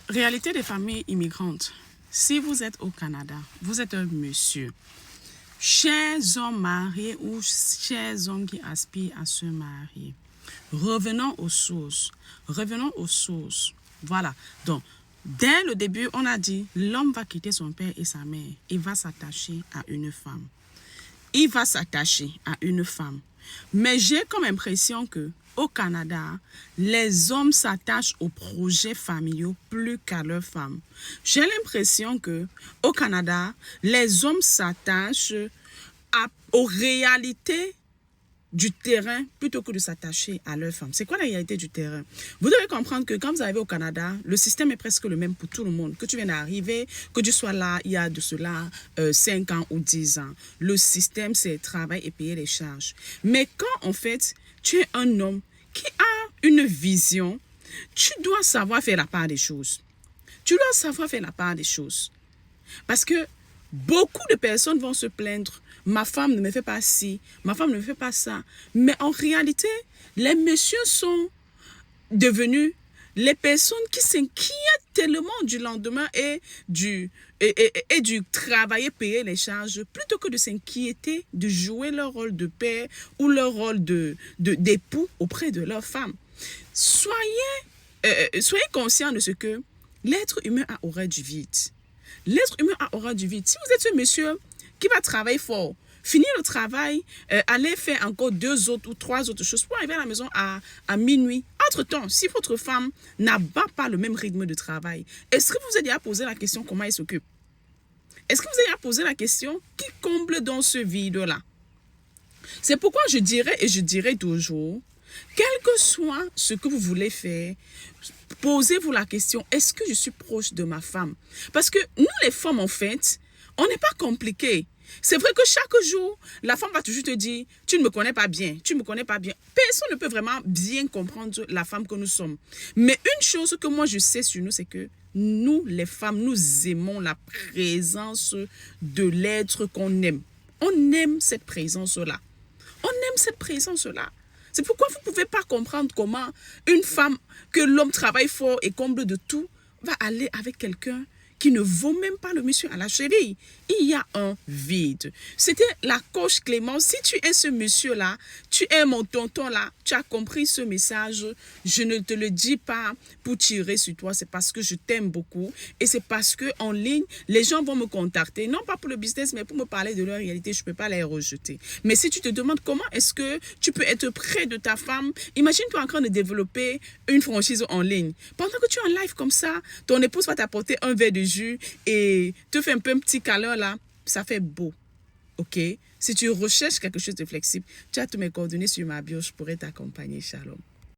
Réalité des familles immigrantes. Si vous êtes au Canada, vous êtes un monsieur, chers hommes mariés ou chers hommes qui aspirent à se marier, revenons aux sources. Revenons aux sources. Voilà. Donc, dès le début, on a dit, l'homme va quitter son père et sa mère et va s'attacher à une femme. Il va s'attacher à une femme. Mais j'ai comme impression que au Canada, les hommes s'attachent aux projets familiaux plus qu'à leurs femmes. J'ai l'impression que au Canada, les hommes s'attachent aux réalités du terrain plutôt que de s'attacher à leur femme. C'est quoi la réalité du terrain? Vous devez comprendre que quand vous arrivez au Canada, le système est presque le même pour tout le monde. Que tu viennes d'arriver, que tu sois là il y a de cela 5 ans ou 10 ans. Le système, c'est travail et payer les charges. Mais quand en fait, tu es un homme qui a une vision, tu dois savoir faire la part des choses. Tu dois savoir faire la part des choses. Parce que beaucoup de personnes vont se plaindre. Ma femme ne me fait pas ci, ma femme ne me fait pas ça. Mais en réalité, les messieurs sont devenus les personnes qui s'inquiètent tellement du lendemain et du travailler, payer les charges, plutôt que de s'inquiéter de jouer leur rôle de père ou leur rôle d'époux auprès de leur femme. Soyez conscients de ce que l'être humain a horreur du vide. L'être humain a horreur du vide. Si vous êtes un monsieur qui va travailler fort, finir le travail, aller faire encore 2 autres ou 3 autres choses pour arriver à la maison à minuit. Entre-temps, si votre femme n'abat pas le même rythme de travail, est-ce que vous avez déjà posé la question comment elle s'occupe? Est-ce que vous avez déjà posé la question qui comble dans ce vide-là? C'est pourquoi je dirais et je dirais toujours, quel que soit ce que vous voulez faire, posez-vous la question, est-ce que je suis proche de ma femme? Parce que nous les femmes en fait, on n'est pas compliqués. C'est vrai que chaque jour, la femme va toujours te dire, tu ne me connais pas bien, tu ne me connais pas bien. Personne ne peut vraiment bien comprendre la femme que nous sommes. Mais une chose que moi je sais sur nous, c'est que nous, les femmes, nous aimons la présence de l'être qu'on aime. On aime cette présence-là. On aime cette présence-là. C'est pourquoi vous ne pouvez pas comprendre comment une femme, que l'homme travaille fort et comble de tout, va aller avec quelqu'un qui ne vaut même pas le monsieur à la cheville. Il y a un vide. C'était la coach Clémence. Si tu es ce monsieur-là, tu es mon tonton-là, tu as compris ce message, je ne te le dis pas pour tirer sur toi, c'est parce que je t'aime beaucoup et c'est parce que en ligne, les gens vont me contacter, non pas pour le business, mais pour me parler de leur réalité, je ne peux pas les rejeter. Mais si tu te demandes comment est-ce que tu peux être près de ta femme, imagine-toi en train de développer une franchise en ligne. Pendant que tu es en live comme ça, ton épouse va t'apporter un verre de jus et te fait un peu un petit câlin là, ça fait beau. Ok? Si tu recherches quelque chose de flexible, tu as tous mes coordonnées sur ma bio, je pourrais t'accompagner. Shalom.